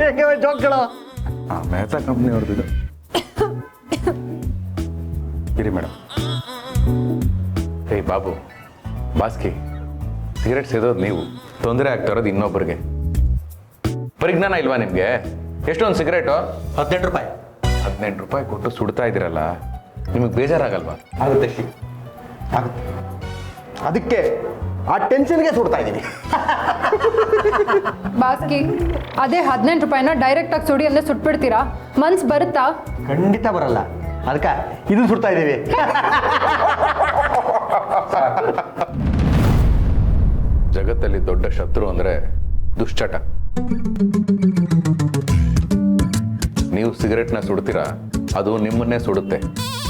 ಹೆಂಗೆ ಜೋಕ್ಗಳು ಮೆಹತಾ ಕಂಪ್ನಿ ಅವ್ರದ್ದು ಇರಿ ಮೇಡಮ್. ಏಯ್ ಬಾಬು, ಬಾಸ್ಕಿ, ಸಿಗರೇಟ್ ಸೇದೋದು ನೀವು, ತೊಂದರೆ ಆಗ್ತಾ ಇರೋದು ಇನ್ನೊಬ್ಬರಿಗೆ. ಪರಿಜ್ಞಾನ ಇಲ್ವಾ ನಿಮಗೆ? ಎಷ್ಟೊಂದು ಸಿಗರೇಟು? 18 ರೂಪಾಯಿ. 18 ರೂಪಾಯಿ ಕೊಟ್ಟು ಸುಡ್ತಾ ಇದ್ದೀರಲ್ಲ, ನಿಮಗೆ ಬೇಜಾರಾಗಲ್ವಾ? ಆಗುತ್ತೆ ಶ್ರೀ, ಆಗುತ್ತೆ. ಅದಕ್ಕೆ ಆ ಟೆನ್ಷನ್ಗೆ ಸುಡ್ತಾ ಇದ್ದೀನಿ. ಬಾಸ್ಕಿ, ಅದೇ 18 ರೂಪಾಯಿನ ಡೈರೆಕ್ಟಾಗಿ ಸುಡಿ ಅಂದರೆ ಸುಟ್ಬಿಡ್ತೀರಾ? ಮನ್ಸು ಬರುತ್ತಾ? ಖಂಡಿತ ಬರಲ್ಲ. ಅದಕ್ಕೆ ಇದನ್ನು ಸುಡ್ತಾ ಇದ್ದೀವಿ. ಜಗತ್ತಲ್ಲಿ ದೊಡ್ಡ ಶತ್ರು ಅಂದರೆ ದುಶ್ಚಟ. ನೀವು ಸಿಗರೆಟ್ನ ಸುಡ್ತೀರಾ, ಅದು ನಿಮ್ಮನ್ನೇ ಸುಡುತ್ತೆ.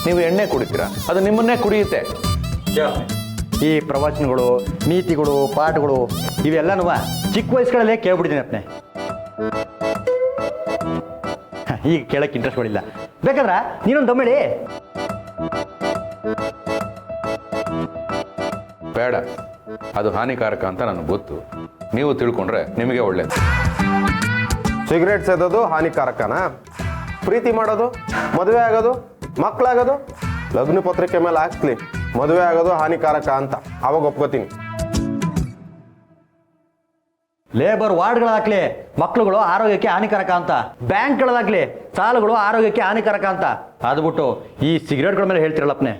ನೀವು ಎಣ್ಣೆ ಕುಡಿತೀರಾ, ಅದು ನಿಮ್ಮನ್ನೇ ಕುಡಿಯುತ್ತೆ. ಈ ಪ್ರವಚನಗಳು, ನೀತಿಗಳು, ಪಾಠಗಳು ಇವೆಲ್ಲನೂ ಚಿಕ್ಕ ವಯಸ್ಸುಗಳಲ್ಲೇ ಕೇಳ್ಬಿಟ್ಟಿದ್ದೀನಿ ಅಪ್ಪನೆ. ಈಗ ಕೇಳಕ್ಕೆ ಇಂಟ್ರೆಸ್ಟ್ ಮಾಡಿಲ್ಲ. ಬೇಕಾದ್ರೆ ನೀನೊಂದು ದಮ್ಮೇಳಿ. ಬೇಡ, ಅದು ಹಾನಿಕಾರಕ ಅಂತ ನನಗೆ ಗೊತ್ತು. ನೀವು ತಿಳ್ಕೊಂಡ್ರೆ ನಿಮಗೆ ಒಳ್ಳೇದು. ಸಿಗರೇಟ್ ಸೇದೋದು ಹಾನಿಕಾರಕನಾ? ಪ್ರೀತಿ ಮಾಡೋದು, ಮದುವೆ ಆಗೋದು, ಮಕ್ಕಳಾಗೋದು, ಲಗ್ನ ಪತ್ರಿಕೆ ಮೇಲೆ ಹಾಕ್ಲಿ ಮದುವೆ ಆಗೋದು ಹಾನಿಕಾರಕ ಅಂತ, ಅವಾಗ ಒಪ್ಕೋತೀನಿ. ಲೇಬರ್ ವಾರ್ಡ್ಗಳಾಗ್ಲಿ ಮಕ್ಕಳುಗಳು ಆರೋಗ್ಯಕ್ಕೆ ಹಾನಿಕಾರಕ ಅಂತ, ಬ್ಯಾಂಕ್ಗಳಾಗ್ಲಿ ಸಾಲಗಳು ಆರೋಗ್ಯಕ್ಕೆ ಹಾನಿಕಾರಕ ಅಂತ, ಅದು ಬಿಟ್ಟು ಈ ಸಿಗರೇಟ್ಗಳ ಮೇಲೆ ಹೇಳ್ತಿರಲ್ಲಪ್ಪನೆ.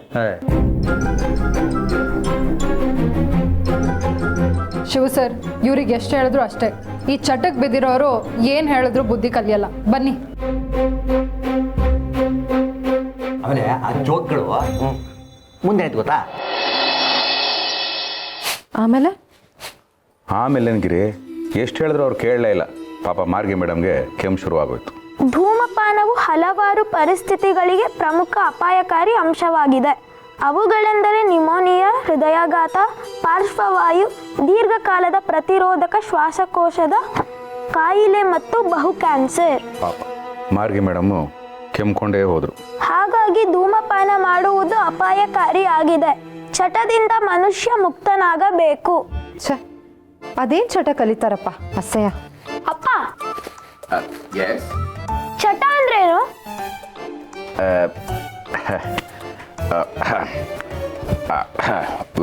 ಶಿವ ಸರ್, ಇವ್ರಿಗೆ ಎಷ್ಟು ಹೇಳಿದ್ರು ಅಷ್ಟೇ. ಈ ಚಟಕ್ಕೆ ಬಿದ್ದಿರೋರು ಏನು ಹೇಳಿದ್ರು ಬುದ್ಧಿ ಕಲಿಯಲ್ಲ. ಬನ್ನಿ. ಆಮೇಲೆ ಆ ಜೋಕ್ಗಳು ಮುಂದೆ ಆಯ್ತು ಗೊತ್ತಾ? ಆಮೇಲೆ ಏನ್ಗಿರಿ, ಎಷ್ಟು ಹೇಳಿದ್ರು ಅವ್ರು ಕೇಳಲೇ ಇಲ್ಲ. ಪಾಪ ಮಾರ್ಗಿ ಮೇಡಮ್ಗೆ ಕೆಮ್ಮು ಶುರುವಾಗೋಯ್ತು. ಧೂಮಪಾನವು ಹಲವಾರು ಪರಿಸ್ಥಿತಿಗಳಿಗೆ ಪ್ರಮುಖ ಅಪಾಯಕಾರಿ ಅಂಶವಾಗಿದೆ. ಅವುಗಳೆಂದರೆ ನ್ಯುಮೋನಿಯಾ, ಹೃದಯಾಘಾತ, ಪಾರ್ಶ್ವವಾಯು, ದೀರ್ಘಕಾಲದ ಪ್ರತಿರೋಧಕ ಶ್ವಾಸಕೋಶದ ಕಾಯಿಲೆ ಮತ್ತು ಬಹು ಕ್ಯಾನ್ಸರ್. ಪಾಪ ಮಾರ್ಗಿ ಮೇಡಮ್ಮು ಕೆಮ್ಕೊಂಡೇ ಹೋದ್ರು. ಹಾಗಾಗಿ ಧೂಮಪಾನ ಮಾಡುವುದು ಅಪಾಯಕಾರಿ ಆಗಿದೆ. ಚಟದಿಂದ ಮನುಷ್ಯ ಮುಕ್ತನಾಗಬೇಕು. ಅದೇನ್ ಚಟ ಕಲಿತಾರಪ್ಪ, ಅಸಹ್ಯ. ಅಪ್ಪ, ಚಟ ಅಂದ್ರೇನು?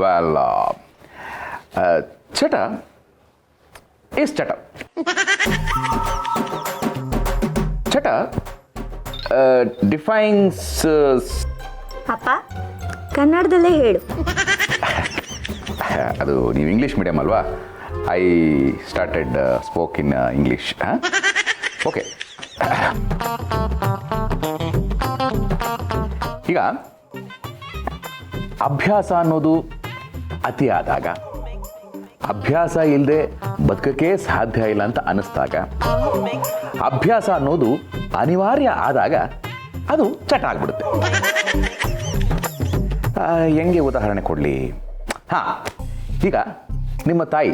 ವೆಲ್, ಚಟ ಇಸ್ ಚಟ. ಚಟ ಡಿಫೈನ್ಸ್. ಅಪ್ಪ, ಕನ್ನಡದಲ್ಲೇ ಹೇಳು. ಅದು ನೀವು ಇಂಗ್ಲೀಷ್ ಮೀಡಿಯಮ್ ಅಲ್ವಾ? I started spoke in English. Okay, ಈಗ ಅಭ್ಯಾಸ ಅನ್ನೋದು ಅತಿ ಆದಾಗ, ಅಭ್ಯಾಸ ಇಲ್ಲದೆ ಬದುಕಕ್ಕೆ ಸಾಧ್ಯ ಇಲ್ಲ ಅಂತ ಅನ್ನಿಸ್ದಾಗ, ಅಭ್ಯಾಸ ಅನ್ನೋದು ಅನಿವಾರ್ಯ ಆದಾಗ ಅದು ಚಟ ಆಗ್ಬಿಡುತ್ತೆ. ಹೆಂಗೆ ಉದಾಹರಣೆ ಕೊಡಲಿ? ಹಾಂ, ಈಗ ನಿಮ್ಮ ತಾಯಿ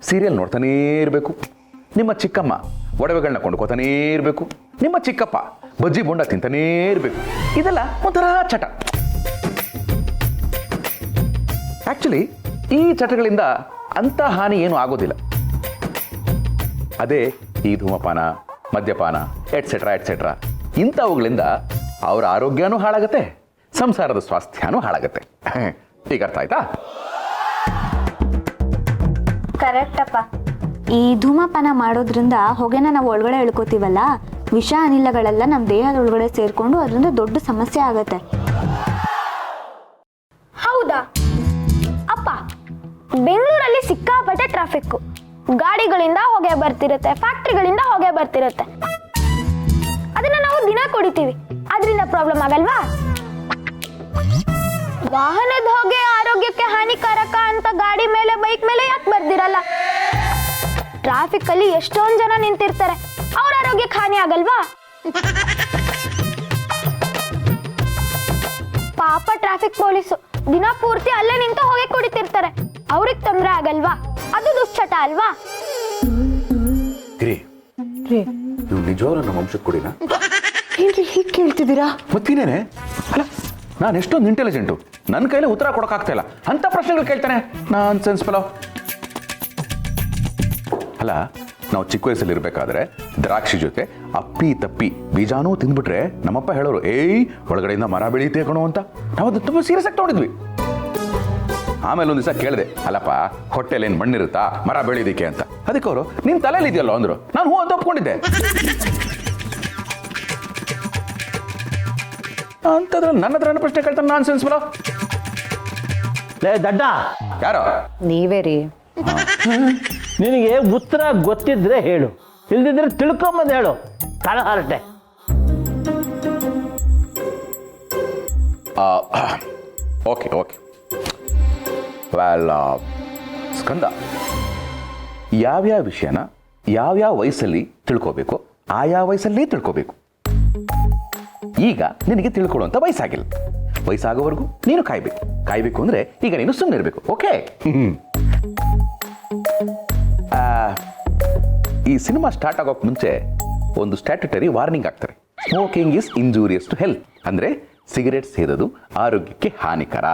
ಸೀರಿಯಲ್ ನೋಡ್ತಾನೇ ಇರಬೇಕು, ನಿಮ್ಮ ಚಿಕ್ಕಮ್ಮ ಒಡವೆಗಳನ್ನ ಕೊಂಡ್ಕೋತಾನೇ ಇರಬೇಕು, ನಿಮ್ಮ ಚಿಕ್ಕಪ್ಪ ಬಜ್ಜಿ ಬೊಂಡ ತಿಂತಾನೇ ಇರಬೇಕು. ಇದೆಲ್ಲ ಒಂಥರ ಚಟ. ಆ್ಯಕ್ಚುಲಿ ಈ ಚಟಗಳಿಂದ ಅಂಥ ಹಾನಿ ಏನೂ ಆಗೋದಿಲ್ಲ. ಅದೇ ಈ ಧೂಮಪಾನ, ಮದ್ಯಪಾನ, ಎಟ್ಸೆಟ್ರಾ ಎಟ್ಸೆಟ್ರಾ ಇಂಥವುಗಳಿಂದ ಅವರ ಆರೋಗ್ಯನೂ ಹಾಳಾಗತ್ತೆ, ಸಂಸಾರದ ಸ್ವಾಸ್ಥ್ಯನೂ ಹಾಳಾಗತ್ತೆ. ಈಗ ಅರ್ಥ ಆಯ್ತಾ? ಕರೆಕ್ಟ್ ಅಪ್ಪ. ಈ ಧೂಮಪಾನ ಮಾಡೋದ್ರಿಂದ ಹೊಗೆನ ನಾವು ಒಳಗಡೆ ಎಳ್ಕೋತೀವಲ್ಲ, ವಿಷ ಅನಿಲಗಳೆಲ್ಲ ನಮ್ಮ ದೇಹದ ಒಳಗಡೆ ಸೇರ್ಕೊಂಡು ಅದರಿಂದ ದೊಡ್ಡ ಸಮಸ್ಯೆ ಆಗತ್ತೆ. ಹೌದಾ ಅಪ್ಪ? ಬೆಂಗಳೂರಲ್ಲಿ ಸಿಕ್ಕಾಪಟ್ಟೆ ಟ್ರಾಫಿಕ್, ಗಾಡಿಗಳಿಂದ ಹೊಗೆ ಬರ್ತಿರುತ್ತೆ, ಫ್ಯಾಕ್ಟ್ರಿಗಳಿಂದ ಹೊಗೆ ಬರ್ತಿರುತ್ತೆ. ಅದನ್ನ ನಾವು ದಿನ ಕುಡಿತೀವಿ, ಅದರಿಂದ ಪ್ರಾಬ್ಲಮ್ ಆಗಲ್ವಾ? ವಾಹನದ ಹೊಗೆ ಆರೋಗ್ಯಕ್ಕೆ ಹಾನಿಕಾರಕ ಅಂತ ಗಾಡಿ ಮೇಲೆ, ಬೈಕ್ ಮೇಲೆ ಯಾಕೆ ಬರ್ದಿರಲ್ಲ? ಟ್ರಾಫಿಕ್ ಅಲ್ಲಿ ಎಷ್ಟೊಂದು ಜನ ನಿಂತಿರ್ತಾರೆ, ಅವ್ರ ಆರೋಗ್ಯಕ್ಕೆ ಹಾನಿ ಆಗಲ್ವಾ? ಪಾಪ ಟ್ರಾಫಿಕ್ ಪೊಲೀಸು ದಿನ ಪೂರ್ತಿ ಅಲ್ಲೇ ನಿಂತು ಹೊಗೆ ಕುಡಿತಿರ್ತಾರೆ, ಅವ್ರಿಗೆ ತೊಂದರೆ ಆಗಲ್ವಾ? ಅದು ದುಶ್ಚಟ ಅಲ್ವಾ? ನೀವು ನಿಜವಾಗ್ಲೂ ನಮ್ಮ ವಂಶಕ್ಕೆ ಕುಡಿನಾ? ಏನ್ರಿ ಹೀಗೆ ಕೇಳ್ತಿದ್ದೀರಾ? ಮತ್ತಿನೇನೆ? ಅಲ್ಲ, ನಾನು ಎಷ್ಟೊಂದು ಇಂಟೆಲಿಜೆಂಟು, ನನ್ನ ಕೈಲಿ ಉತ್ತರ ಕೊಡೋಕ್ಕಾಗ್ತಾ ಇಲ್ಲ ಅಂತ ಪ್ರಶ್ನೆಗಳು ಕೇಳ್ತಾನೆ. ನಾನ್ ಸೆನ್ಸ್ ಫೆಲೋ. ಅಲ್ಲ, ನಾವು ಚಿಕ್ಕ ವಯಸ್ಸಲ್ಲಿ ಇರಬೇಕಾದ್ರೆ ದ್ರಾಕ್ಷಿ ಜೊತೆ ಅಪ್ಪಿ ತಪ್ಪಿ ಬೀಜಾನೂ ತಿಂದ್ಬಿಟ್ರೆ ನಮ್ಮಪ್ಪ ಹೇಳೋರು ಏಯ್ ಒಳಗಡೆಯಿಂದ ಮರ ಬೆಳೀತೆ ಕಣೋ ಅಂತ. ನಾವು ಅದು ತುಂಬ ಸೀರಿಯಸ್ ಆಗಿ ತಗೊಂಡಿದ್ವಿ. ಆಮೇಲೆ ಒಂದು ದಿವಸ ಕೇಳಿದೆ, ಅಲ್ಲಪ್ಪ ಹೊಟ್ಟೆಲಿ ಏನು ಮಣ್ಣಿರುತ್ತಾ ಮರ ಬೆಳೀದಿಕ್ಕೆ ಅಂತ. ಅದಕ್ಕೆ ಅವರು ನಿನ್ನ ತಲೆಯಲ್ಲಿ ಇದೆಯಲ್ಲ ಅಂದ್ರು. ನಾನು ಹೂ ಅಂತ ಒಪ್ಕೊಂಡಿದ್ದೆ. ಅಂತಂದ್ರೆ ನನ್ನ ಹತ್ರ ಪ್ರಶ್ನೆ ಕೇಳ್ತಾನೆ ನಾನ್ ಸೆನ್ಸ್ ಬರೋ. ಲೇ ದಡ್ಡ, ಯಾರೋ ನೀವೇ ರೀ. ನಿನಗೆ ಉತ್ತರ ಗೊತ್ತಿದ್ರೆ ಹೇಳು, ಇಲ್ದಿದ್ರೆ ತಿಳ್ಕೊಂಬಂದು ಹೇಳು. ಕಳಹರಟೆ. ಓಕೆ ಓಕೆ ವೆಲ್, ಸ್ಕಂದ, ಯಾವ್ಯಾವ ವಿಷಯನ ಯಾವ್ಯಾವ ವಯಸ್ಸಲ್ಲಿ ತಿಳ್ಕೋಬೇಕು ಆಯಾ ವಯಸ್ಸಲ್ಲಿ ತಿಳ್ಕೋಬೇಕು. ಈಗ ನಿನಗೆ ತಿಳ್ಕೊಳ್ಳುವಂಥ ವಯಸ್ಸಾಗಿಲ್ಲ. ವಯಸ್ಸಾಗೋವರೆಗೂ ನೀನು ಕಾಯ್ಬೇಕು ಅಂದ್ರೆ ಈಗ ನೀನು ಸುಮ್ಮನೆ ಇರಬೇಕು. ಓಕೆ? ಈ ಸಿನಿಮಾ ಸ್ಟಾರ್ಟ್ ಆಗೋಕೆ ಮುಂಚೆ ಒಂದು ಸ್ಟ್ಯಾಟ್ಯುಟರಿ ವಾರ್ನಿಂಗ್ ಆಗ್ತಾರೆ. Smoking is injurious to health, ಅಂದ್ರೆ ಸಿಗರೇಟ್ ಸೇದೋದು ಆರೋಗ್ಯಕ್ಕೆ ಹಾನಿಕರ.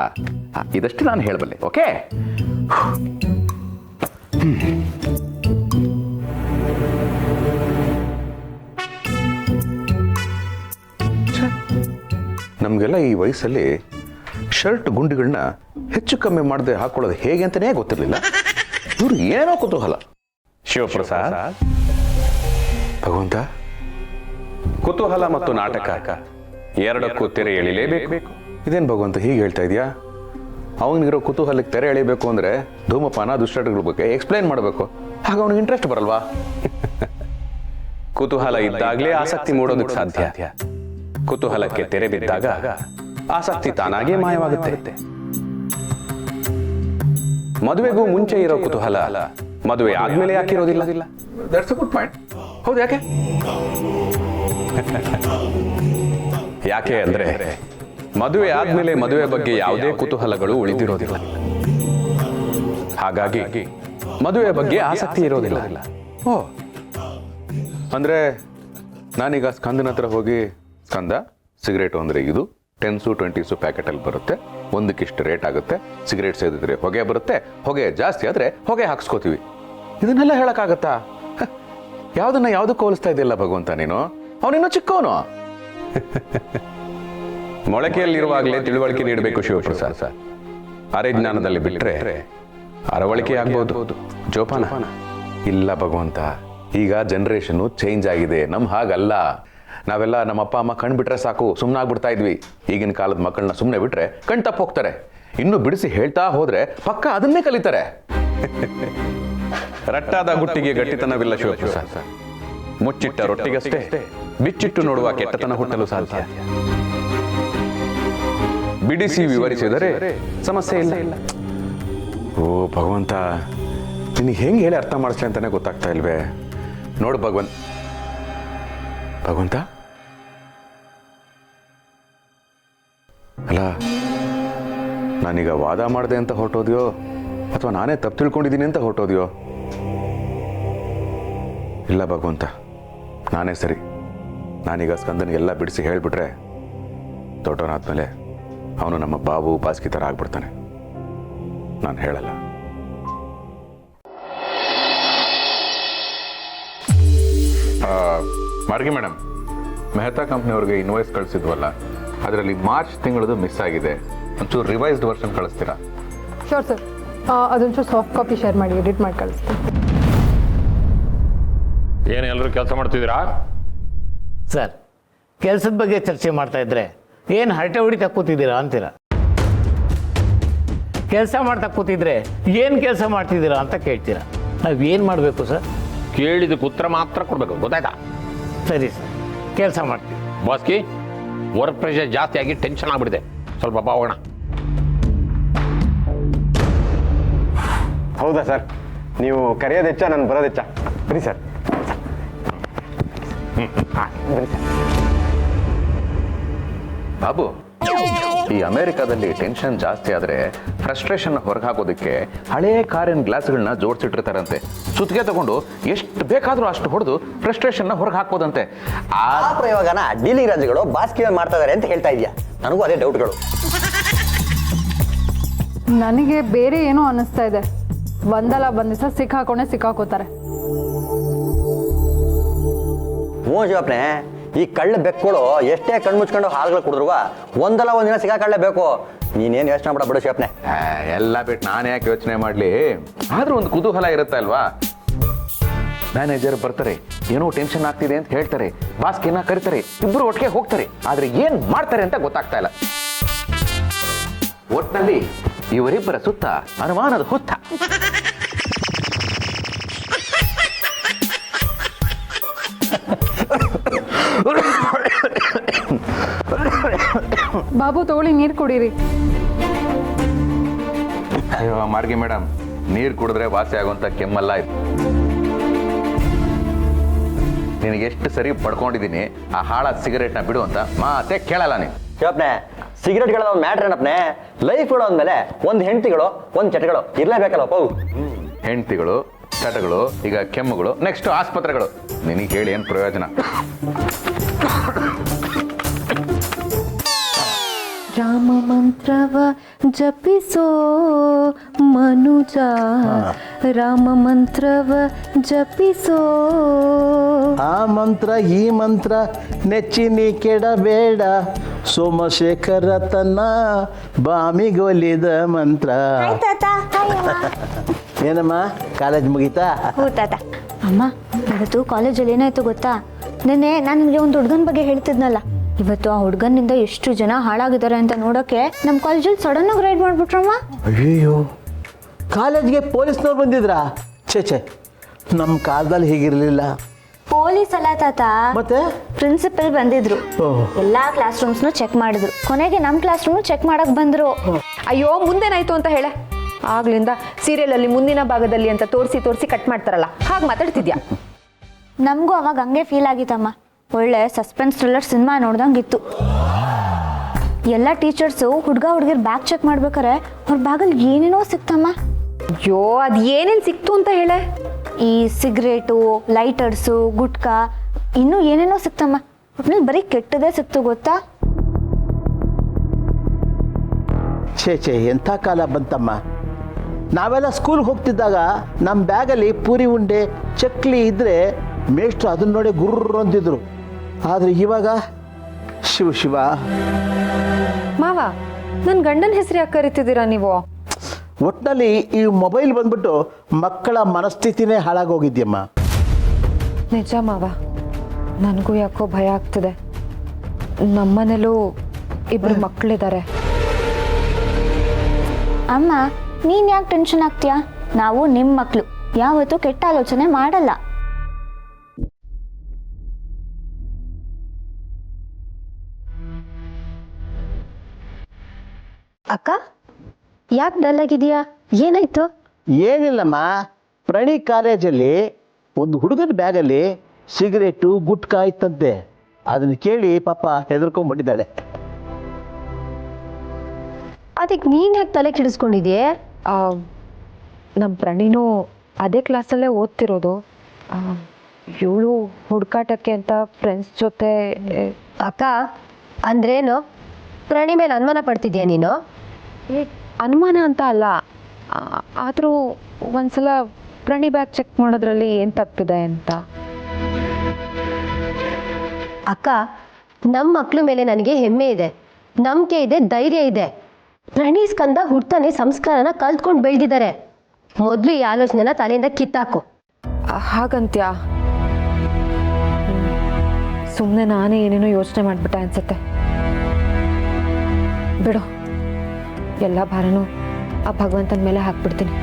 ಇದಷ್ಟು ನಾನು ಹೇಳಬಲ್ಲೆ. ಓಕೆ? ನಮಗೆಲ್ಲ ಈ ವಯಸ್ಸಲ್ಲಿ ಶರ್ಟ್ ಗುಂಡಿಗಳನ್ನ ಹೆಚ್ಚು ಕಮ್ಮಿ ಮಾಡದೆ ಹಾಕೊಳ್ಳೋದು ಹೇಗೆ ಅಂತಲೇ ಗೊತ್ತಿರಲಿಲ್ಲ. ಇವ್ರು ಏನೋ ಕುತೂಹಲ. ಶಿವಪ್ರಸಾದ್, ಭಗವಂತ, ಕುತೂಹಲ ಮತ್ತು ನಾಟಕ ಎರಡಕ್ಕೂ ತೆರೆ ಎಳಿಲೇಬೇಕು. ಇದೇನು ಭಗವಂತ ಹೀಗೆ ಹೇಳ್ತಾ ಇದೆಯಾ? ಅವನಿಗಿರೋ ಕುತೂಹಲಕ್ಕೆ ತೆರೆ ಎಳಿಬೇಕು ಅಂದ್ರೆ ಧೂಮಪಾನ ದುಶ್ಚಟಗಳ ಬಗ್ಗೆ ಎಕ್ಸ್ಪ್ಲೈನ್ ಮಾಡಬೇಕು. ಆಗ ಅವನಿಗೆ ಇಂಟ್ರೆಸ್ಟ್ ಬರಲ್ವಾ? ಕುತೂಹಲ ಇದ್ದಾಗಲೇ ಆಸಕ್ತಿ ಮೂಡೋದಕ್ಕೆ ಸಾಧ್ಯ. ಕುತೂಹಲಕ್ಕೆ ತೆರೆ ಬಿದ್ದಾಗ ಆಸಕ್ತಿ ತಾನಾಗೇ ಮಾಯವಾಗುತ್ತೆ. ಮದುವೆಗೂ ಮುಂಚೆ ಇರೋ ಕುತೂಹಲ ಮದುವೆ ಆದ್ಮೇಲೆ ಯಾಕಿರೋದಿಲ್ಲ? That's a good point. ಹೌದು, ಯಾಕೆ? ಯಾಕೆ ಅಂದ್ರೆ ಮದುವೆ ಆದ್ಮೇಲೆ ಮದುವೆ ಬಗ್ಗೆ ಯಾವುದೇ ಕುತೂಹಲಗಳು ಉಳಿದಿರೋದಿಲ್ಲ. ಹಾಗಾಗಿ ಮದುವೆ ಬಗ್ಗೆ ಆಸಕ್ತಿ ಇರೋದಿಲ್ಲ. ಓ, ಅಂದ್ರೆ ನಾನೀಗ ಸ್ಕಂದನ ಹತ್ರ ಹೋಗಿ, ಸ್ಕಂದ, ಸಿಗರೇಟು ಅಂದ್ರೆ ಇದು 10s 20s ಪ್ಯಾಕೆಟಲ್ಲಿ ಬರುತ್ತೆ, ಒಂದಕ್ಕಿಷ್ಟು ರೇಟ್ ಆಗುತ್ತೆ, ಸಿಗರೇಟ್ ಸೇದಿದ್ರೆ ಹೊಗೆ ಬರುತ್ತೆ, ಹೊಗೆ ಜಾಸ್ತಿ ಆದ್ರೆ ಹೊಗೆ ಹಾಕ್ಸ್ಕೋತೀವಿ, ಇದನ್ನೆಲ್ಲ ಹೇಳಕ್ಕಾಗತ್ತಾ? ಯಾವ್ದನ್ನ ಯಾವ್ದಕ್ಕೆ ಹೋಲಿಸ್ತಾ ಇದೆಯಲ್ಲ ಭಗವಂತ ನೀನು? ಅವನಿನ್ನೂ ಚಿಕ್ಕವನು. ಮೊಳಕೆಯಲ್ಲಿರುವಾಗಲೇ ತಿಳುವಳಿಕೆ ನೀಡಬೇಕು ಶಿವಪ್ರಸಾದ್. ಅರೆಜ್ಞಾನದಲ್ಲಿ ಬಿಟ್ರೆ ಅರವಳಿಕೆ ಆಗ್ಬಹುದು, ಜೋಪಾನ. ಇಲ್ಲ ಭಗವಂತ, ಈಗ ಜನರೇಷನ್ ಚೇಂಜ್ ಆಗಿದೆ. ನಮ್ ಹಾಗಲ್ಲ. ನಾವೆಲ್ಲ ನಮ್ಮ ಅಪ್ಪ ಅಮ್ಮ ಕಣ್ ಬಿಟ್ರೆ ಸಾಕು ಸುಮ್ಮನಾಗ್ಬಿಡ್ತಾ ಇದ್ವಿ. ಈಗಿನ ಕಾಲದ ಮಕ್ಕಳನ್ನ ಸುಮ್ಮನೆ ಬಿಟ್ರೆ ಕಣ್ ತಪ್ಪ ಹೋಗ್ತಾರೆ. ಇನ್ನು ಬಿಡಿಸಿ ಹೇಳ್ತಾ ಹೋದ್ರೆ ಪಕ್ಕ ಅದನ್ನೇ ಕಲಿತಾರೆ. ರಟ್ಟಾದ ಗುಟ್ಟಿಗೆ ಗಟ್ಟಿತನವಿಲ್ಲ ಶಿವಪ್ರಸಾದ್. ಮುಚ್ಚಿಟ್ಟ ರೊಟ್ಟಿಗಷ್ಟೇ ಬಿಚ್ಚಿಟ್ಟು ನೋಡುವ ಕೆಟ್ಟತನ ಹುಟ್ಟಲು ಸಾಧ್ಯ. ಬಿಡಿಸಿ ವಿವರಿಸಿದರೆ ಸಮಸ್ಯೆ ಇಲ್ಲ. ಓ ಭಗವಂತ, ನಿನಗೆ ಹೆಂಗೆ ಹೇಳಿ ಅರ್ಥ ಮಾಡಿಸ್ಲಿ ಅಂತಾನೆ ಗೊತ್ತಾಗ್ತಾ ಇಲ್ವೇ? ನೋಡು ಭಗವಂತ, ಅಲ್ಲ ನಾನೀಗ ವಾದ ಮಾಡಿದೆ ಅಂತ ಹೊರಟೋದ್ಯೋ ಅಥವಾ ನಾನೇ ತಪ್ಪು ತಿಳ್ಕೊಂಡಿದ್ದೀನಿ ಅಂತ ಹೊರಟೋದ್ಯೋ? ಇಲ್ಲ ಭಗವಂತ, ನಾನೇ ಸರಿ. ನಾನೀಗ ಸ್ಕಂದನಿಗೆಲ್ಲ ಬಿಡಿಸಿ ಹೇಳಿಬಿಟ್ರೆ ದೊಡ್ಡವನಾದ್ಮೇಲೆ ಅವನು ನಮ್ಮ ಬಾಬು ಬಾಸ್ಕಿ ಥರ ಆಗ್ಬಿಡ್ತಾನೆ. ನಾನು ಹೇಳಲ್ಲ. ಮಾರ್ಗಿ ಮೇಡಮ್, ಮೆಹ್ತಾ ಕಂಪ್ನಿಯವ್ರಿಗೆ ಇನ್ವಾಯ್ಸ್ ಕಳಿಸಿದ್ವಲ್ಲ, ಅದರಲ್ಲಿ ಮಾರ್ಚ್ ತಿಂಗಳದು ಮಿಸ್ ಆಗಿದೆ. ಒಂಚೂರು ರಿವೈಸ್ಡ್ ವರ್ಷನ್ ಕಳಿಸ್ತೀರಾ? ಶೋರ್ ಸರ್, ಅದೊಂಚೂರು ಸಾಫ್ಟ್ ಕಾಪಿ ಶೇರ್ ಮಾಡಿ, ಎಡಿಟ್ ಮಾಡಿ ಕಳಿಸ್ತೀನಿ. ಏನು ಎಲ್ಲರೂ ಕೆಲಸ ಮಾಡ್ತಿದ್ದೀರಾ? ಸರ್, ಕೆಲಸದ ಬಗ್ಗೆ ಚರ್ಚೆ ಮಾಡ್ತಾ ಇದ್ರೆ ಏನು ಹರಟೆ ಹೊಡಿತಾ ಕೂತಿದ್ದೀರಾ ಅಂತೀರ. ಕೆಲಸ ಮಾಡ್ತಾ ಕೂತಿದ್ರೆ ಏನು ಕೆಲಸ ಮಾಡ್ತಿದ್ದೀರಾ ಅಂತ ಕೇಳ್ತೀರಾ. ನಾವೇನು ಮಾಡಬೇಕು ಸರ್? ಕೇಳಿದಕ್ಕೆ ಉತ್ತರ ಮಾತ್ರ ಕೊಡಬೇಕು, ಗೊತ್ತಾಯ್ತಾ? ಸರಿ ಸರ್, ಕೆಲಸ ಮಾಡ್ತೀವಿ. ಬಾಸ್ಕಿ, ವರ್ಕ್ ಪ್ರೆಷರ್ ಜಾಸ್ತಿ ಆಗಿ ಟೆನ್ಷನ್ ಆಗ್ಬಿಟ್ಟಿದೆ, ಸ್ವಲ್ಪ ಬಾ ಹೋಗೋಣ. ಹೌದಾ ಸರ್? ನೀವು ಕರೆಯೋದು ಹೆಚ್ಚ, ನಾನು ಬರೋದು ಹೆಚ್ಚ. ಬರೀ ಸರ್. ಬರೀ ಸರ್. ಬಾಬು, ಈ ಅಮೆರಿಕಾದಲ್ಲಿ ಟೆನ್ಷನ್ ಜಾಸ್ತಿ ಆದರೆ ಫ್ರಸ್ಟ್ರೇಷನ್ ಹೊರಗೆ ಹಾಕೋದಕ್ಕೆ ಹಳೇ ಕಾರಿನ ಗ್ಲಾಸ್ಗಳನ್ನ ಜೋಡಿಸಿಟ್ಟಿರ್ತಾರಂತೆ. ಸುತ್ತಿಗೆ ತಗೊಂಡು ಎಷ್ಟು ಬೇಕಾದರೂ ಅಷ್ಟು ಹೊಡೆದು ಫ್ರಸ್ಟ್ರೇಷನ್ನ ಹೊರಗೆ ಹಾಕ್ಬೋದಂತೆ. ಆ ಪ್ರಯೋಗನ ಡೀಲಿಂಗ್ ರಾಜುಗಳು ಬಾಸ್ಕಿ ಮಾಡ್ತಾ ಇದಾರೆ ಅಂತ ಹೇಳ್ತಾ ಇದೆಯಾ? ನನಗೂ ಅದೇ ಡೌಟ್ಗಳು. ನನಗೆ ಬೇರೆ ಏನೋ ಅನ್ನಿಸ್ತಾ ಇದೆ. ಒಂದಲ್ಲ ಒಂದು ದಿವಸ ಸಿಕ್ಕಾಕೊಂಡೇ ಸಿಕ್ಕಾಕೋತಾರೆ. ಹ್ಞೂ ಶಿವಪ್ಪನೆ, ಈ ಕಳ್ಳ ಬೆಕ್ಕುಗಳು ಎಷ್ಟೇ ಕಣ್ಣು ಮುಚ್ಕೊಂಡು ಹಾಲುಗಳು ಕುಡಿದ್ರು ಒಂದಲ್ಲ ಒಂದಿನ ಸಿಗಾಕೊಳ್ಳೇಬೇಕು. ನೀನೇನು ಯೋಚನೆ ಮಾಡ ಬಿಡು ಶಿವಪ್ಪನೆ. ಎಲ್ಲ ಬಿಟ್ಟು ನಾನು ಯಾಕೆ ಯೋಚನೆ ಮಾಡಲಿ, ಆದ್ರೂ ಒಂದು ಕುತೂಹಲ ಇರುತ್ತೆ ಅಲ್ವಾ. ಮ್ಯಾನೇಜರ್ ಬರ್ತಾರೆ, ಏನೋ ಟೆನ್ಷನ್ ಆಗ್ತಿದೆ ಅಂತ ಹೇಳ್ತಾರೆ, ಬಾಸ್ಗೆ ಕರೀತಾರೆ, ಇಬ್ರು ಒಟ್ಟಿಗೆ ಹೋಗ್ತಾರೆ, ಆದ್ರೆ ಏನ್ ಮಾಡ್ತಾರೆ ಅಂತ ಗೊತ್ತಾಗ್ತಾ ಇಲ್ಲ. ಒಟ್ನಲ್ಲಿ ಇವರಿಬ್ಬರ ಸುತ್ತ ಅನುಮಾನದ ಹುತ್ತ. ಬಾಬು ತಗೊಳ್ಳಿ, ನೀರು ಕುಡೀರಿ. ಅಯ್ಯೋ ಮಾರ್ಗಿ ಮೇಡಮ್, ನೀರು ಕುಡಿದ್ರೆ ವಾಸಿ ಆಗುವಂತ ಕೆಮ್ಮಲ್ಲ ಇದು. ನಿನಗೆ ಎಷ್ಟು ಸರಿ ಪಡ್ಕೊಂಡಿದ್ದೀನಿ ಆ ಹಾಳಾದ ಸಿಗರೇಟ್ನ ಬಿಡು ಅಂತ ಮಾತೆ ಕೇಳಲ್ಲ ನೀನು. ಶಿವಪ್ಪನೆ, ಸಿಗರೇಟ್ಗಳ ಒಂದು ಮ್ಯಾಟ್ರ್ ಏನಪ್ಪನೆ, ಲೈಫ್ಗಳು ಅಂದಮೇಲೆ ಒಂದು ಹೆಂಡತಿಗಳು ಒಂದು ಚಟಗಳು ಇರಲೇಬೇಕಲ್ಲ ಪೌ. ಹೆಂಡತಿಗಳು, ಚಟಗಳು, ಈಗ ಕೆಮ್ಮುಗಳು, ನೆಕ್ಸ್ಟ್ ಆಸ್ಪತ್ರೆಗಳು. ನಿನಗೆ ಹೇಳಿ ಏನು ಪ್ರಯೋಜನ? ರಾಮ ಮಂತ್ರವ ಜಪಿಸೋ ಮನುಜ, ರಾಮ ಮಂತ್ರವ ಜಪಿಸೋ. ಆ ಮಂತ್ರ ಈ ಮಂತ್ರ ನೆಚ್ಚಿನಿ ಕೆಡಬೇಡ, ಸೋಮಶೇಖರ ತನ್ನ ಬಾಮಿಗೊಲಿದ ಮಂತ್ರ. ಏನಮ್ಮ ಕಾಲೇಜ್ ಮುಗೀತಾ? ತಾತ. ಅಮ್ಮ, ಇವತ್ತು ಕಾಲೇಜಲ್ಲಿ ಏನಾಯ್ತು ಗೊತ್ತಾ? ನೆನ್ನೆ ನಾನು ನಿಮಗೆ ಒಂದು ಹುಡುಗನ ಬಗ್ಗೆ ಹೇಳ್ತಿದ್ನಲ್ಲ, ಇವತ್ತು ಆ ಹುಡುಗನಿಂದ ಎಷ್ಟು ಜನ ಹಾಳಾಗಿದ್ದಾರೆ ಅಂತ ನೋಡೋಕೆ ನಮ್ಮ ಕಾಲೇಜಲ್ಲಿ ಸಡನ್ ಆಗಿ ರೈಡ್ ಮಾಡ್ಬಿಟ್ರಮ್ಮ. ಅಯ್ಯೋ, ಕಾಲೇಜ್ಗೆ ಪೊಲೀಸ್ನವ್ರು ಬಂದಿದ್ರಾ? ಛೇ, ನಮ್ಮ ಕಾಲದಲ್ಲಿ ಹೀಗಿರಲಿಲ್ಲ. ಪೊಲೀಸ್ ಅಲ್ಲ ತಾತ, ಮತ್ತೆ ಪ್ರಿನ್ಸಿಪಲ್ ಬಂದಿದ್ರು. ಎಲ್ಲಾ ಕ್ಲಾಸ್ ರೂಮ್ಸ್ನು ಚೆಕ್ ಮಾಡಿದ್ರು. ಕೊನೆಗೆ ನಮ್ಮ ಕ್ಲಾಸ್ ರೂಮ್ ಚೆಕ್ ಮಾಡಕ್ ಬಂದ್ರು. ಅಯ್ಯೋ, ಮುಂದೇನಾಯ್ತು ಅಂತ ಹೇಳೆ. ಆಗ್ಲಿಂದ ಸೀರಿಯಲ್ ಅಲ್ಲಿ ಮುಂದಿನ ಭಾಗದಲ್ಲಿ ಅಂತ ತೋರಿಸಿ ಕಟ್ ಮಾಡ್ತಾರಲ್ಲ, ಹಾಗೆ ಮಾತಾಡ್ತಿದ್ಯಾ? ನಮಗೂ ಅವಾಗ ಹಂಗೆ ಫೀಲ್ ಆಗಿತ್ತಮ್ಮ. ಒಳ್ಳೆ ಸಸ್ಪೆನ್ಸ್ ಥ್ರಿಲ್ಲರ್ ಸಿನಿಮಾ ನೋಡ್ದಂಗಿತ್ತು. ಎಲ್ಲ ಟೀಚರ್ಸು ಹುಡುಗ ಹುಡುಗಿರ್ ಬ್ಯಾಗ್ ಚೆಕ್ ಮಾಡ್ಬೇಕಾರೆ ಅವ್ರ ಬ್ಯಾಗಲ್ಲಿ ಏನೇನೋ ಸಿಕ್ತಮ್ಮ. ಅಯ್ಯೋ, ಅದು ಏನೇನು ಸಿಕ್ತು ಅಂತ ಹೇಳೆ. ಈ ಸಿಗರೇಟು, ಲೈಟರ್ಸು, ಗುಟ್ಕಾ, ಇನ್ನೂ ಏನೇನೋ ಸಿಕ್ತಮ್ಮ. ಒಟ್ನಲ್ಲಿ ಬರೀ ಕೆಟ್ಟದೇ ಸಿಕ್ತು ಗೊತ್ತಾ. ಛೇ, ಎಂಥ ಕಾಲ ಬಂತಮ್ಮ. ನಾವೆಲ್ಲ ಸ್ಕೂಲ್ಗೆ ಹೋಗ್ತಿದ್ದಾಗ ನಮ್ಮ ಬ್ಯಾಗಲ್ಲಿ ಪೂರಿ ಉಂಡೆ, ಚಕ್ಲಿ ಇದ್ದರೆ ಮೇಷ್ಟ್ರು ಅದನ್ನ ನೋಡಿ ಗುರ್ರ ಅಂತಿದ್ರು. ಆದರೆ ಇವಾಗ ಶಿವ. ಮಾವ, ನನ್ನ ಗಂಡನ ಹೆಸರು ಯಾಕೆ ಕರಿತಿದ್ದೀರಾ ನೀವು? ಒಟ್ಟಿನಲ್ಲಿ ಈ ಮೊಬೈಲ್ ಬಂದ್ಬಿಟ್ಟು ಮಕ್ಕಳ ಮನಸ್ಥಿತಿನೇ ಹಾಳಾಗೋಗಿದ್ಯಮ್ಮ. ನಿಜ ಮಾವ, ನನಗೂ ಯಾಕೋ ಭಯ ಆಗ್ತಿದೆ. ನಮ್ಮನೇಲೂ ಇಬ್ರು ಮಕ್ಕಳಿದ್ದಾರೆ. ಅಮ್ಮ, ನೀನ್ ಯಾಕೆ ಟೆನ್ಷನ್ ಆಗ್ತೀಯಾ? ನಾವು ನಿಮ್ಮ ಮಕ್ಕಳು, ಯಾವತ್ತೂ ಕೆಟ್ಟ ಆಲೋಚನೆ ಮಾಡಲ್ಲ. ಅಕ್ಕ, ಯಾಕೆ ಡಲ್ ಆಗಿದೆಯಾ? ಏನಾಯ್ತು? ಏನಿಲ್ಲಮ್ಮ, ಪ್ರಣಿ ಕಾಲೇಜಲ್ಲಿ ಒಂದು ಹುಡುಗನ ಬ್ಯಾಗಲ್ಲಿ ಸಿಗರೇಟು, ಗುಟ್ಕಾ ಇತ್ತಂತೆ. ಅದನ್ನು ಕೇಳಿ ಪಾಪ ಹೆದರ್ಕೊಂಡ್ಬಿಟ್ಟಿದ್ದಾಳೆ. ಅದಕ್ಕೆ ನೀನು ಯಾಕೆ ತಲೆ ಕೆಡಿಸ್ಕೊಂಡಿದ್ಯೆ? ನಮ್ಮ ಪ್ರಣೀನು ಅದೇ ಕ್ಲಾಸಲ್ಲೇ ಓದ್ತಿರೋದು. ಇವಳು ಹುಡುಕಾಟಕ್ಕೆ ಅಂತ ಫ್ರೆಂಡ್ಸ್ ಜೊತೆ. ಅಕ್ಕ, ಅಂದ್ರೇನು? ಪ್ರಣಿ ಮೇಲೆ ಅನುಮಾನ ಪಡ್ತಿದ್ಯಾ ನೀನು? ಅನುಮಾನ ಅಂತ ಅಲ್ಲ, ಆದರೂ ಒಂದ್ಸಲ ಪ್ರಣಿ ಬ್ಯಾಗ್ ಚೆಕ್ ಮಾಡೋದ್ರಲ್ಲಿ ಏನು ತಪ್ಪಿದೆ ಅಂತ. ಅಕ್ಕ, ನಮ್ಮ ಮಕ್ಕಳ ಮೇಲೆ ನನಗೆ ಹೆಮ್ಮೆ ಇದೆ, ನಂಬಿಕೆ ಇದೆ, ಧೈರ್ಯ ಇದೆ. ಪ್ರಣಿ ಸ್ಕಂದ ಹುಡ್ತಾನೆ ಸಂಸ್ಕಾರನ ಕಲ್ತ್ಕೊಂಡು ಬೆಳೆದಿದ್ದಾರೆ. ಮೊದಲು ಈ ಆಲೋಚನೆನ ತಲೆಯಿಂದ ಕಿತ್ತಾಕು. ಹಾಗಂತ್ಯಾ? ಸುಮ್ಮನೆ ನಾನೇ ಏನೇನೋ ಯೋಚನೆ ಮಾಡಿಬಿಟ್ಟೆ ಅನ್ಸುತ್ತೆ. ಬಿಡು, ಎಲ್ಲ ಭಾರನೂ ಆ ಭಗವಂತನ ಮೇಲೆ ಹಾಕ್ಬಿಡ್ತೀನಿ.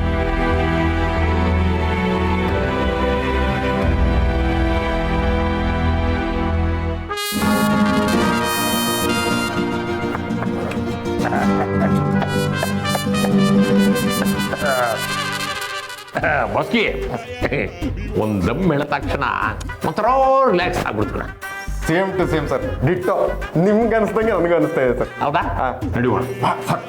ಬಸ್ಕಿ ಒಂದು ದಮ್ ಹೇಳ ತಕ್ಷಣ ಒಂಥರ ರಿಲ್ಯಾಕ್ಸ್ ಆಗ್ಬಿಡ್ತಾನೆ. Same to same sir, ditto. ನಿಮ್ಗೆ ಅನಿಸ್ದಂಗೆ ನನಗೆ ಅನಿಸ್ತಾ ಇದೆ ಸರ್. ಹೌದಾ? ನಡೆಯುವ ಸರ್,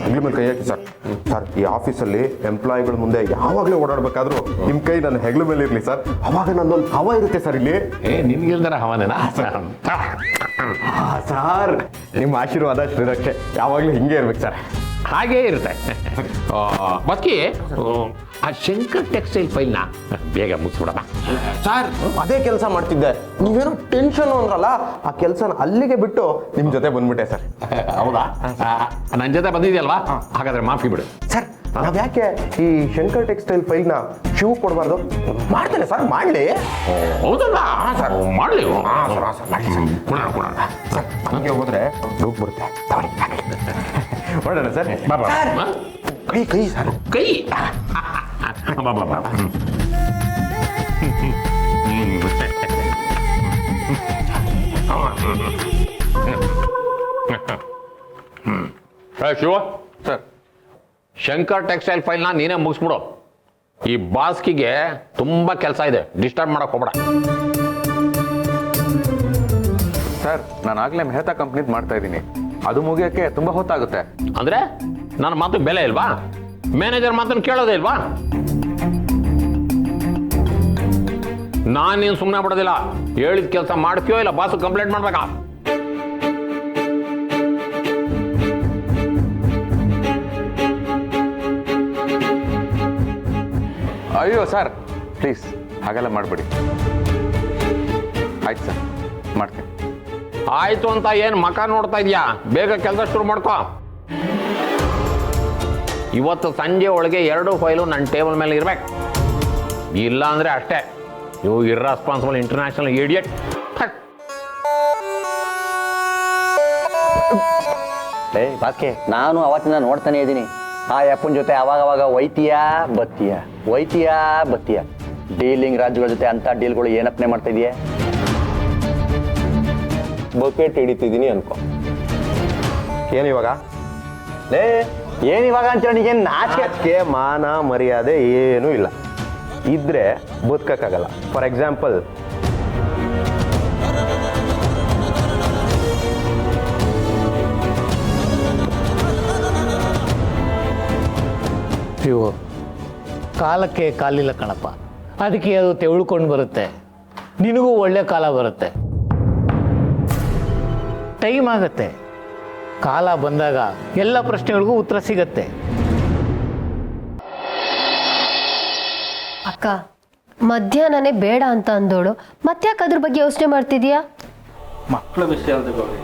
ಅಂಗಡಿ ಮೇಲೆ ಕೈ ಹಾಕಿ ಸರ್. ಸರ್, ಈ ಆಫೀಸಲ್ಲಿ ಎಂಪ್ಲಾಯಿಗಳ ಮುಂದೆ ಯಾವಾಗಲೂ ಓಡಾಡಬೇಕಾದ್ರೂ ನಿಮ್ಮ ಕೈ ನನ್ನ ಹೆಗಲ ಮೇಲೆ ಇರಲಿ ಸರ್. ಅವಾಗ ನನ್ನೊಂದು ಹವ ಇರುತ್ತೆ ಸರ್ ಇಲ್ಲಿ. ನಿನ್ಗಿಲ್ದಾರ ಹವನೇನಾ? ಸರ್, ನಿಮ್ಮ ಆಶೀರ್ವಾದ ಶ್ರೀರಕ್ಷೆ ಯಾವಾಗಲೂ ಹಿಂಗೆ ಇರ್ಬೇಕು ಸರ್. ಹಾಗೇ ಇರುತ್ತೆ. ಬದುಕಿ ಆ ಶಂಕರ್ ಟೆಕ್ಸ್ಟೈಲ್ ಫೈಲ್ನ ಬೇಗ ಮುಗಿಸ್ಬಿಡಮ್ಮ. ಸರ್ ಅದೇ ಕೆಲಸ ಮಾಡ್ತಿದ್ದೆ, ನೀವೇನೋ ಟೆನ್ಷನ್ ಅಂದ್ರಲ್ಲ, ಆ ಕೆಲಸನ ಅಲ್ಲಿಗೆ ಬಿಟ್ಟು ನಿಮ್ಮ ಜೊತೆ ಬಂದ್ಬಿಟ್ಟೆ ಸರ್. ಹೌದಾ? ನನ್ನ ಜೊತೆ ಬಂದಿದೆಯಲ್ವಾ, ಹಾಗಾದ್ರೆ ಮಾಫಿ ಬಿಡು. ಸರ್ ನಾವ್ ಯಾಕೆ ಈ ಶಂಕರ್ ಟೆಕ್ಸ್ಟೈಲ್ ಫೈಲ್ನ ಶಿವ ಕೊಡಬಾರ್ದು? ಮಾಡ್ತೇನೆ ಸರ್, ಮಾಡ್ಲಿ. ಹೌದಲ್ಲ ಸರ್, ಮಾಡಲಿ. ಸರ್ ಹಂಗೆ ಹೋದ್ರೆ ರೂಪ್ ಬರುತ್ತೆ. ಹೊರಡೋಣ ಸರ್. ಕೈ ಕೈ ಸರ್, ಕೈ. ಶಿವ ಸರ್ ಶಂಕರ್ ಟೆಕ್ಸ್ಟೈಲ್ ಫೈಲ್ನ ನೀನೇ ಮುಗಿಸ್ಬಿಡು. ಈ ಬಾಸ್ಕಿಗೆ ತುಂಬಾ ಕೆಲಸ ಇದೆ, ಡಿಸ್ಟರ್ಬ್ ಮಾಡಕ್ ಹೋಗ್ಬೇಡ. ಸರ್ ನಾನು ಆಗಲೇ ಮೆಹ್ತಾ ಕಂಪ್ನಿದ್ ಮಾಡ್ತಾ ಇದ್ದೀನಿ, ಅದು ಮುಗಿಯೋಕ್ಕೆ ತುಂಬ ಹೊತ್ತಾಗುತ್ತೆ. ಅಂದ್ರೆ ನನ್ನ ಮಾತು ಬೆಲೆ ಇಲ್ವಾ? ಮ್ಯಾನೇಜರ್ ಮಾತನ್ನು ಕೇಳೋದೇ ಇಲ್ವಾ? ನಾನೇನು ಸುಮ್ಮನೆ ಬಿಡೋದಿಲ್ಲ. ಹೇಳಿದ ಕೆಲಸ ಮಾಡ್ತೀಯೋ ಇಲ್ಲ ಬಾಸು ಕಂಪ್ಲೇಂಟ್ ಮಾಡ್ಬೇಕಾ? ಅಯ್ಯೋ ಸರ್ ಪ್ಲೀಸ್ ಹಾಗೆಲ್ಲ ಮಾಡಬೇಡಿ. ಆಯ್ತು ಸರ್, ಮಾಡ್ತೀನಿ. ಆಯ್ತು ಅಂತ ಏನ್ ಮಕ ನೋಡ್ತಾ ಇದೀಯಾ? ಬೇಗ ಕೆಲಸ ಶುರು ಮಾಡ್ಕೋ. ಇವತ್ತು ಸಂಜೆ ಒಳಗೆ 2 ಫೈಲು ನನ್ನ ಟೇಬಲ್ ಮೇಲೆ ಇರ್ಬೇಕು. ಇಲ್ಲ ಅಂದ್ರೆ ಅಷ್ಟೇ, ಇವು ಇರ್ರೆಸ್ಪಾನ್ಸಿಬಲ್ ಇಂಟರ್ನ್ಯಾಷನಲ್ ಇಡಿಯಟ್. ಬಾಸ್ಕೆ, ನಾನು ಅವತ್ತಿಂದ ನೋಡ್ತಾನೆ ಇದ್ದೀನಿ. ಆ ಅಪ್ಪನ ಜೊತೆ ಅವಾಗ ಒಯ್ತೀಯಾ ಬತ್ತೀಯ ಡೀಲಿಂಗ್ ರಾಜ್ಯಗಳ ಜೊತೆ ಅಂತ ಡೀಲ್ಗಳು ಏನಪ್ಪನೆ ಮಾಡ್ತಾ ಇದೆಯಾ? ಬಕೆಟ್ ಹಿಡಿತಿದ್ದೀನಿ ಅನ್ಕೋ. ಏನಿವಾಗ? ಏನಿವಾಗ ಅಂತ ನೀಗೇನು ನಾಚಿಕೆ ಮಾನ ಮರ್ಯಾದೆ ಏನೂ ಇಲ್ಲ, ಇದ್ರೆ ಬದುಕಕ್ಕಾಗಲ್ಲ. ಫಾರ್ ಎಕ್ಸಾಂಪಲ್, ಇವು ಕಾಲಕ್ಕೆ ಕಾಲಿಲ್ಲ ಕಣಪ್ಪ, ಅದಕ್ಕೆ ಅದು ತೆವಳ್ಕೊಂಡು ಬರುತ್ತೆ. ನಿನಗೂ ಒಳ್ಳೆ ಕಾಲ ಬರುತ್ತೆ, ಟೈಮ್ ಆಗತ್ತೆ. ಕಾಲ ಬಂದಾಗ ಎಲ್ಲ ಪ್ರಶ್ನೆಗಳಿಗೂ ಉತ್ತರ ಸಿಗತ್ತೆ. ಅಕ್ಕ ಮಧ್ಯಾಹ್ನನೇ ಬೇಡ ಅಂತ ಅಂದೋಳು, ಮತ್ತ್ಯಾಕೆ ಅದ್ರ ಬಗ್ಗೆ ಯೋಚನೆ ಮಾಡ್ತಿದ್ಯಾ? ಮಕ್ಕಳ ವಿಷಯ ಅಲ್ದ ಗೌರಿ,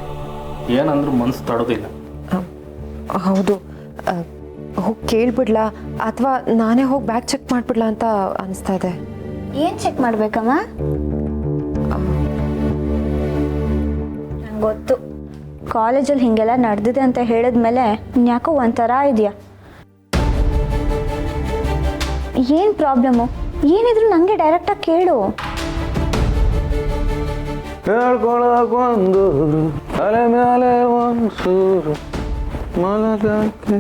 ಏನಂದ್ರೂ ಮನಸ್ಸು ತಡೋದಿಲ್ಲ. ಹೌದು, ಹೋಗಿ ಕೇಳ್ಬಿಡ್ಲಾ ಅಥವಾ ನಾನೇ ಹೋಗಿ ಬ್ಯಾಗ್ ಚೆಕ್ ಮಾಡಿಬಿಡ್ಲಾ ಅಂತ ಅನಿಸ್ತಾ ಇದೆ. ಏನು ಚೆಕ್ ಮಾಡ್ಬೇಕಮ್ಮ? ನಂಗೆ ಗೊತ್ತು, ಕಾಲೇಜಲ್ಲಿ ಹೀಗೆಲ್ಲ ನಡೆದಿದೆ ಅಂತ ಹೇಳಿದ್ಮೇಲೆ ಯಾಕೋ ಒಂಥರ ಇದೆಯಾ. ಏನು ಪ್ರಾಬ್ಲಮ್ಮು? ಏನಿದ್ರು ನನಗೆ ಡೈರೆಕ್ಟಾಗಿ ಕೇಳು. ಕೇಳ್ಕೊಳಕೊಂದು ತಲೆ ಮೇಲೆ ಒಂದ್ಸೂರು ಮಲಗಕ್ಕೆ.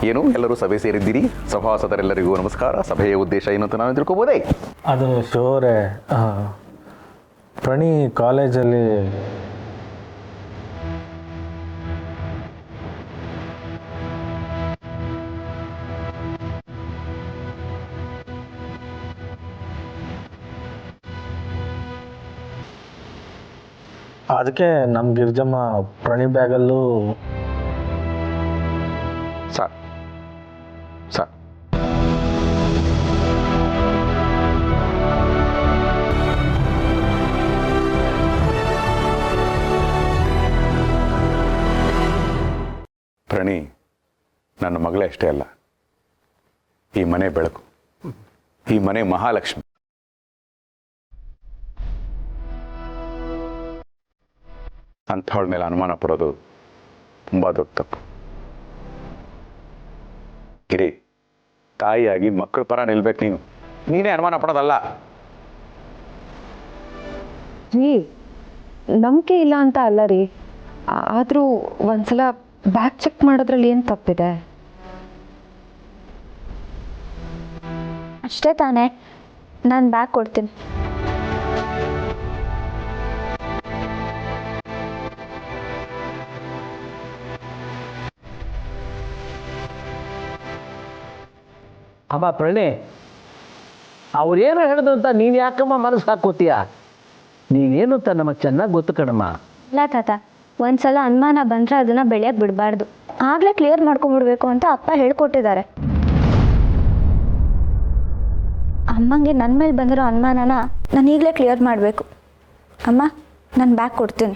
ಏನು ಎಲ್ಲರೂ ಸಭೆ ಸೇರಿದ್ದೀರಿ? ಸಭಾಸದರೆಲ್ಲರಿಗೂ ನಮಸ್ಕಾರ. ಸಭೆಯ ಉದ್ದೇಶ ಏನು ಅಂತ ನಾನು ತಿಳ್ಕೊಬೋದೇ? ಅದು ಶೋರೆ, ಪ್ರಣಿ ಕಾಲೇಜಲ್ಲಿ ಅದಕ್ಕೆ ನಮ್ಮ ಗಿರ್ಜಮ್ಮ ಪ್ರಣಿ ಬ್ಯಾಗಲ್ಲೂ ಸರ್ ಪ್ರಣಿ ನನ್ನ ಮಗಳೇ ಅಷ್ಟೇ ಅಲ್ಲ, ಈ ಮನೆ ಬೆಳಕು, ಈ ಮನೆ ಮಹಾಲಕ್ಷ್ಮಿ. ಅಂಥವಳ ಮೇಲೆ ಅನುಮಾನ ಪಡೋದು ತುಂಬ ದೊಡ್ಡ ತಪ್ಪು. ಗಿರಿ, ತಾಯಿಯಾಗಿ ಮಕ್ಕಳ ಪರ ನಿಲ್ಬೇಕು ನೀನು, ನೀನೇ ಅನುಮಾನ ಪಡೋದಲ್ಲ. ರೀ, ನಂಬಿಕೆ ಇಲ್ಲ ಅಂತ ಅಲ್ಲ ರೀ, ಆದರೂ ಒಂದ್ಸಲ ಬ್ಯಾಗ್ ಚೆಕ್ ಮಾಡೋದ್ರಲ್ಲಿ ಏನು ತಪ್ಪಿದೆ? ಅಷ್ಟೇ ತಾನೇ, ನಾನು ಬ್ಯಾಗ್ ಕೊಡ್ತೀನಿ. ಅಮ್ಮ ಪ್ರಣಿ, ಅವ್ರೇನೋ ಹೇಳಿದ್ರು ಅಂತ ನೀನು ಯಾಕಮ್ಮ ಮನಸ್ಸು ಹಾಕೋತೀಯ? ನೀನೇನು ಅಂತ ನಮಗೆ ಚೆನ್ನಾಗಿ ಗೊತ್ತು ಕಣಮ್ಮ. ಇಲ್ಲ ತಾತ, ಒಂದ್ಸಲ ಅನುಮಾನ ಬಂದರೆ ಅದನ್ನು ಬೆಳೆಯೋಕ್ಕೆ ಬಿಡಬಾರ್ದು. ಆಗಲೇ ಕ್ಲಿಯರ್ ಮಾಡ್ಕೊಂಬಿಡ್ಬೇಕು ಅಂತ ಅಪ್ಪ ಹೇಳ್ಕೊಟ್ಟಿದ್ದಾರೆ. ಅಮ್ಮಂಗೆ ನನ್ನ ಮೇಲೆ ಬಂದಿರೋ ಅನುಮಾನನ ನಾನು ಈಗಲೇ ಕ್ಲಿಯರ್ ಮಾಡಬೇಕು. ಅಮ್ಮ, ನಾನು ಬ್ಯಾಗ್ ಕೊಡ್ತೀನಿ.